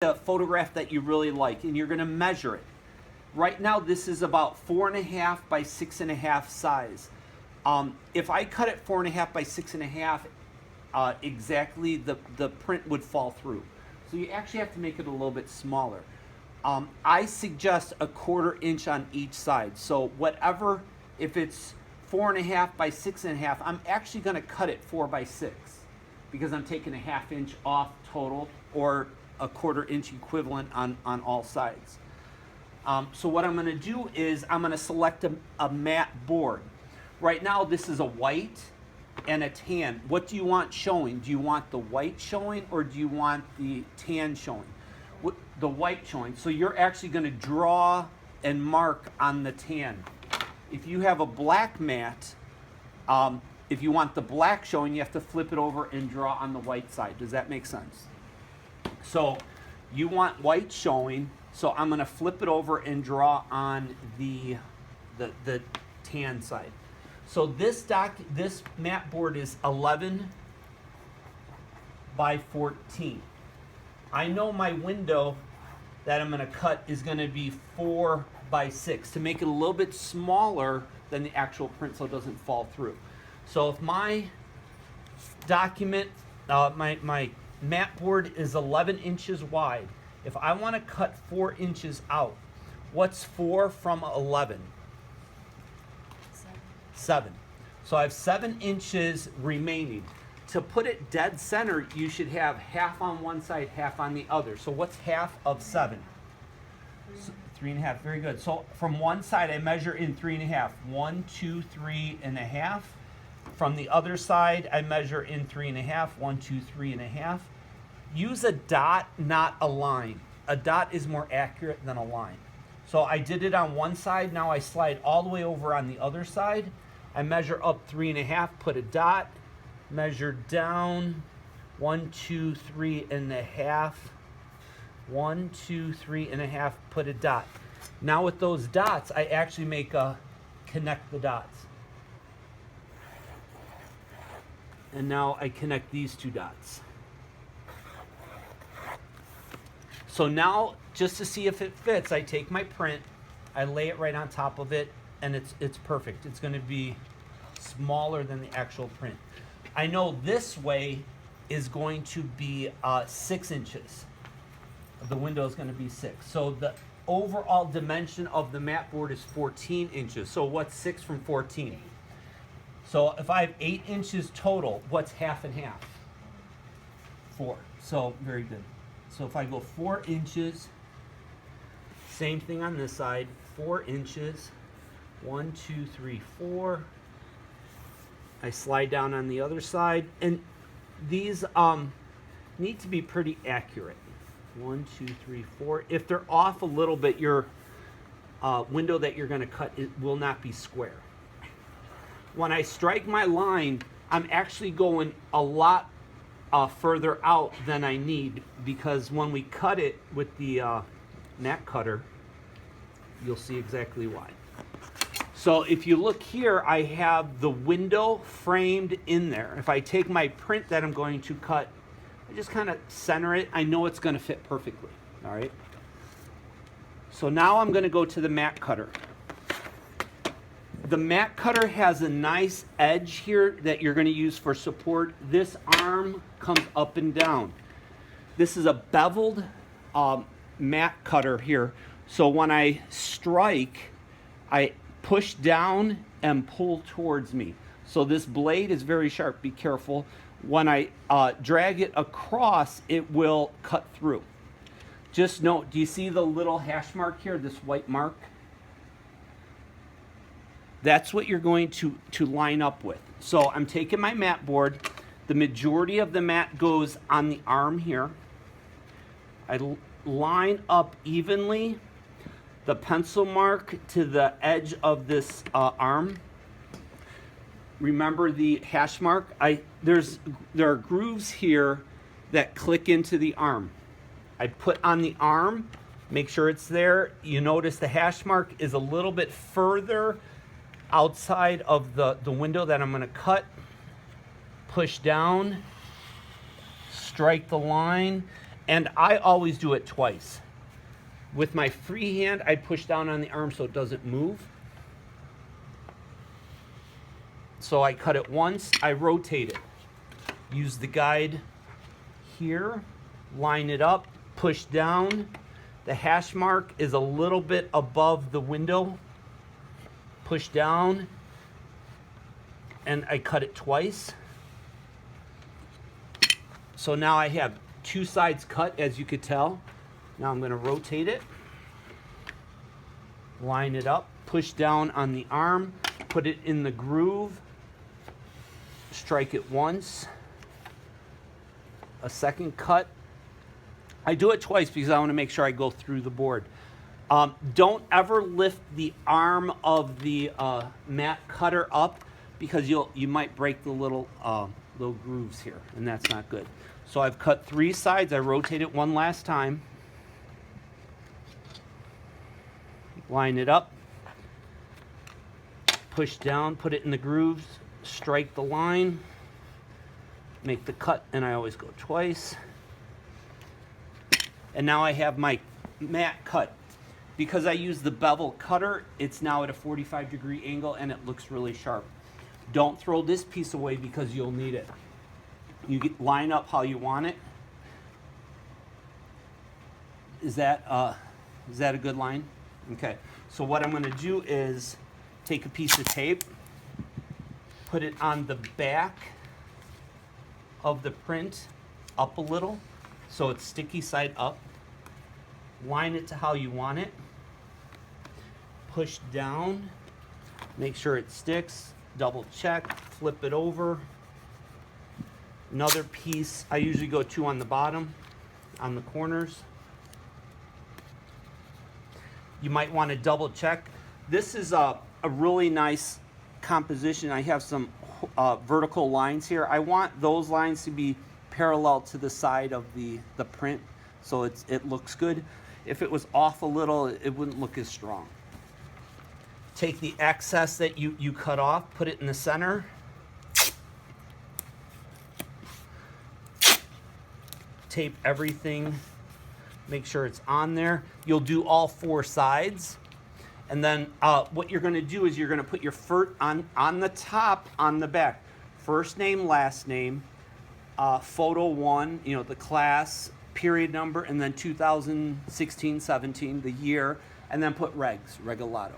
a photograph that you really like, and you're going to measure it. Right now, this is about 4.5 by 6.5 size. If I cut it 4.5 by 6.5, exactly, the print would fall through. So you actually have to make it a little bit smaller. I suggest a 1/4 inch on each side. So whatever, if it's 4.5 by 6.5, I'm actually going to cut it 4 by 6 because I'm taking a 1/2 inch off total, or a 1/4 inch equivalent on all sides. So what I'm going to do is I'm going to select a matte board. Right now this is a white and a tan. What do you want showing? Do you want the white showing, or do you want the tan showing? The white showing. So you're actually going to draw and mark on the tan. If you have a black mat, if you want the black showing, you have to flip it over and draw on the white side. Does that make sense? So you want white showing, so I'm going to flip it over and draw on the tan side. So this mat board is 11 by 14. I know my window that I'm going to cut is going to be 4 by 6 to make it a little bit smaller than the actual print so it doesn't fall through. So if my document, my mat board is 11 inches wide, if I want to cut 4 inches out, what's 4 from 11? 7. So I have 7 inches remaining. To put it dead center, you should have half on one side, half on the other. So what's half of 7? 3.5. Very good. So from one side, I measure in 3.5. 1, 2, 3.5. From the other side, I measure in 3.5. 1, 2, 3.5. Use a dot, not a line. A dot is more accurate than a line. So I did it on one side. Now I slide all the way over on the other side. I measure up 3.5, put a dot, measure down 1, 2, 3.5. 1, 2, 3.5, put a dot. Now with those dots, I actually make connect the dots. And now I connect these 2 dots. So now, just to see if it fits, I take my print, I lay it right on top of it, and it's perfect. It's going to be smaller than the actual print. I know this way is going to be 6 inches. The window is going to be 6. So the overall dimension of the mat board is 14 inches. So what's 6 from 14? So if I have 8 inches total, what's half and half? 4. So very good. So if I go 4 inches, same thing on this side, 4 inches, 1, 2, 3, 4. I slide down on the other side, and these need to be pretty accurate. 1, 2, 3, 4. If they're off a little bit, your window that you're going to cut, it will not be square. When I strike my line, I'm actually going a lot further out than I need, because when we cut it with the mat cutter, you'll see exactly why. So if you look here, I have the window framed in there. If I take my print that I'm going to cut, I just kind of center it. I know it's going to fit perfectly. All right. So now I'm going to go to the mat cutter. The mat cutter has a nice edge here that you're going to use for support. This arm comes up and down. This is a beveled mat cutter here. So when I strike, I push down and pull towards me. So this blade is very sharp. Be careful. When I drag it across, it will cut through. Just note, do you see the little hash mark here, this white mark? That's what you're going to line up with. So I'm taking my mat board. The majority of the mat goes on the arm here. I line up evenly the pencil mark to the edge of this arm. Remember the hash mark? There are grooves here that click into the arm. I put on the arm, make sure it's there. You notice the hash mark is a little bit further outside of the window that I'm going to cut. Push down, strike the line, And I always do it twice. With my free hand, I push down on the arm so it doesn't move. So I cut it once, I rotate it. Use the guide here, line it up, push down. The hash mark is a little bit above the window. Push down, and I cut it twice. So now I have two sides cut, as you could tell. Now I'm going to rotate it, line it up, push down on the arm, put it in the groove, strike it once, a second cut. I do it twice because I want to make sure I go through the board. Don't ever lift the arm of the mat cutter up because you might break the little grooves here, and that's not good. So I've cut three sides. I rotate it one last time. Line it up. Push down, put it in the grooves, strike the line, make the cut, and I always go twice. And now I have my mat cut. Because I use the bevel cutter, it's now at a 45-degree angle and it looks really sharp. Don't throw this piece away because you'll need it. You line up how you want it. Is that a good line? Okay. So what I'm going to do is take a piece of tape, put it on the back of the print up a little so it's sticky side up. Line it to how you want it. Push down, make sure it sticks, double check, flip it over. Another piece, I usually go two on the bottom, on the corners. You might want to double check. This is a really nice composition. I have some vertical lines here. I want those lines to be parallel to the side of the print so it looks good. If it was off a little, it wouldn't look as strong. Take the excess that you cut off, put it in the center. Tape everything, make sure it's on there. You'll do all four sides. And then what you're gonna do is you're gonna put your on the top, on the back. First name, last name, photo one, the class, period number, and then 2016, 17, the year, and then put regulato.